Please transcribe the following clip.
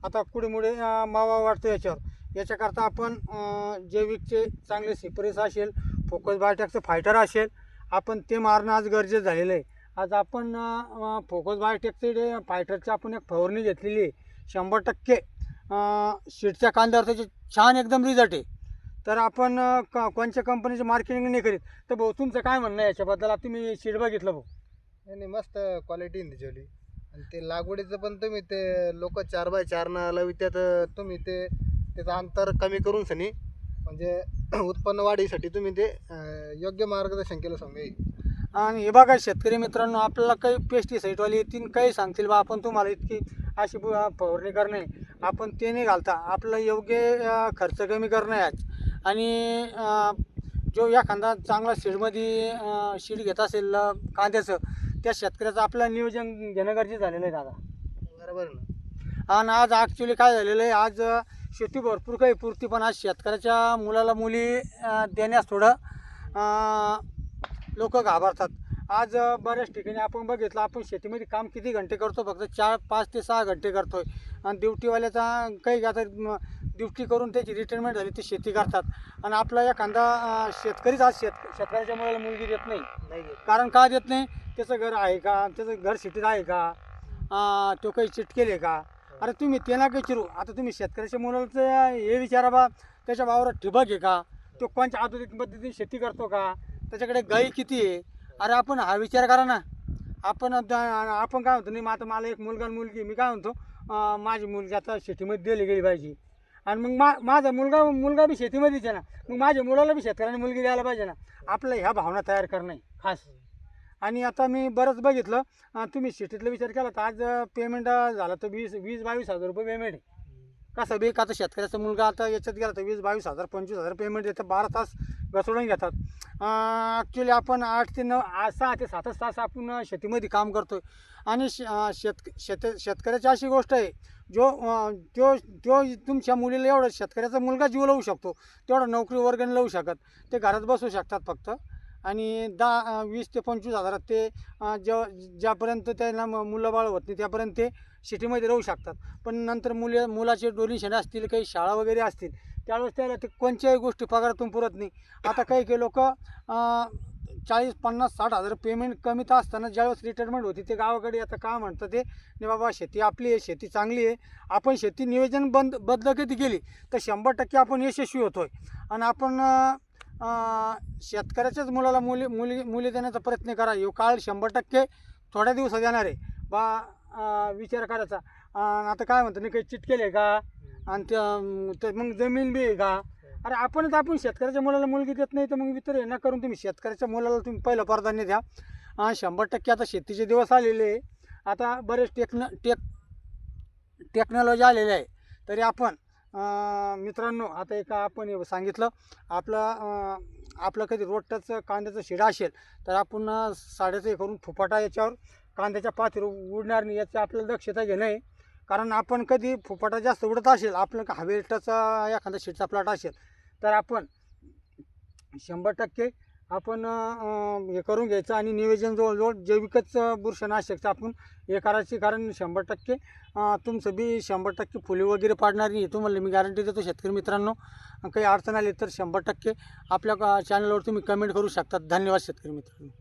आता कुडीमुळे मावा वाटतो याच्याकरता आपण जैविकचे चांगले सिप्रेस असेल, फोकस बायोटेकचं फायटर असेल, आपण ते मारणं आज गरजेचं झालेलं आहे. आज आपण फोकस बायोटेकचे फायटरची आपण एक फवारणी घेतलेली आहे. 100% शीटच्या कांद्यावर त्याचे छान एकदम रिझल्ट आहे. तर आपण कोणत्या कंपनीचं मार्केटिंग नाही करीत. तर भाऊ तुमचं काय म्हणणं आहे याच्याबद्दल? आता तुम्ही शीट बघितलं भाऊ. नाही मस्त क्वालिटी त्याच्यावली. आणि ते लागवडीचं पण तुम्ही ते लोक 4x4 लावित्यात, तुम्ही ते त्याचं अंतर कमी करून सनी म्हणजे उत्पन्न वाढीसाठी तुम्ही ते योग्य मार्गदर्शन केलं समजा. आणि हे बघा शेतकरी मित्रांनो, आपल्याला काही पेस्टिसाईडवाले येतील, काही सांगतील बा आपण तुम्हाला इतकी अशी फवारणी करणे, आपण ते नाही घालता. आपलं योग्य खर्च कमी करणं आहे आज. आणि जो एखादा चांगला सीडमध्ये शीड घेत असेल कांद्याचं, त्या शेतकऱ्याचं आपलं नियोजन घेणं गरजेचं झालेलं आहे दादा. बरोबर ना. आणि आज ॲक्च्युली काय झालेलं आहे, आज शेती भरपूर काही पुरती, पण आज शेतकऱ्याच्या मुलाला मुली देण्यास थोडं लोक घाबरतात. आज बऱ्याच ठिकाणी आपण बघितलं, आपण शेतीमध्ये काम किती घंटे करतो? फक्त 5 ते 6 घंटे करतो आहे. आणि ड्युटीवाल्याचा काही आता ड्युटी करून त्याची रिटायरमेंट झाली, ते शेती करतात. आणि आपला एखादा शेतकरीच आज शेतकऱ्याच्या मुलाला मुलगी देत नाही. कारण का देत नाही? त्याचं घर आहे का? त्याचं घर सिटीत आहे का? तो काही चिटकेल आहे का? अरे तुम्ही ते ना काही चिरू. आता तुम्ही शेतकऱ्याच्या मुलाचं हे विचारा बा, त्याच्या वावरात ठिबक आहे का? तो कोणत्या आधुनिक पद्धतीने शेती करतो का? त्याच्याकडे गाई किती आहे? अरे आपण हा विचार करा ना. आपण काय म्हणतो, नाही आता मला एक मुलगा आणि मुलगी, मी काय म्हणतो माझी मुलगी आता शेतीमध्ये दिली गेली पाहिजे. आणि मग माझा मुलगा बी शेतीमध्येच आहे ना, मग माझ्या मुलाला बी शेतकऱ्याने मुलगी द्यायला पाहिजे ना. आपलं ह्या भावना तयार करणं आहे खास. आणि आता मी बरंच बघितलं, तुम्ही सिटीतला विचार केला तर आज पेमेंट झालं तर 20-22 हजार रुपये पेमेंट आहे. कसं बी आता शेतकऱ्याचा मुलगा आता याच्यात गेला तर 20-22 हजार 25 हजार पेमेंट देतं. 12 तास घसडून घेतात. ॲक्च्युली आपण 8 ते 9 6 ते 7 तास आपण शेतीमध्ये काम करतो आहे. आणि शेतकऱ्याची अशी गोष्ट आहे, जो तुमच्या मुलीला एवढं शेतकऱ्याचा मुलगा जीव लावू शकतो, तेवढा नोकरी वर्गणी लावू शकत. ते घरात बसू शकतात फक्त. आणि 20 ते 25 हजारात ते ज्यापर्यंत त्यांना मुलं बाळ होत नाही त्यापर्यंत ते सिटीमध्ये राहू शकतात. पण नंतर मुलाचे डोनेशन असतील, काही शाळा वगैरे असतील, त्यावेळेस त्याला ते कोणत्याही गोष्टी पगारातून पुरत नाही. आता काही लोक 40, 50, 60 हजार पेमेंट कमीत असताना ज्यावेळेस रिटायरमेंट होती ते गावाकडे आता काय म्हणतं ते, नाही बाबा शेती आपली आहे, शेती चांगली आहे. आपण शेती नियोजन बदल कधी केली तर 100% आपण यशस्वी होतो आहे. आणि आपण शेतकऱ्याच्याच मुलाला मुली देण्याचा प्रयत्न करा. यो काळ 100% थोड्या दिवसात येणार आहे बा. विचार करायचा. आता काय म्हणतो, नाही काही चिटकेल आहे का? आणि मग जमीन बी आहे का? अरे आपण शेतकऱ्याच्या मुलाला मुलगी देत नाही तर मग इतर हे ना करून तुम्ही शेतकऱ्याच्या मुलाला तुम्ही पहिलं प्राधान्य द्या. 100% आता शेतीचे दिवस आलेले आहे. आता बरेच टेक्नॉलॉजी आलेली आहे. तरी आपण मित्रांनो, आता एक आपण सांगितलं आपलं कधी रोट्याचं कांद्याचं शिडा असेल तर आपण 3.5 करून फुफाटा याच्यावर कांद्याच्या पाथीवर उडणार नाही याची आपल्याला दक्षता घेणं आहे. कारण आपण कधी फुफाटा जास्त उडत असेल, आपलं हवेटाचा एखादा शीटचा प्लॉट असेल तर आपण 100% आपण हे करून घ्यायचं. आणि नियोजन जवळजवळ जैविकच बुरशीनाशकचं आपण हे करायची. कारण 100% तुमचं बी 100% फुले वगैरे पाडणार नाही, तुम्हाला मी गॅरंटी देतो. शेतकरी मित्रांनो, काही अडचण आली तर 100% आपल्या चॅनलवर तुम्ही कमेंट करू शकता. धन्यवाद शेतकरी मित्रांनो.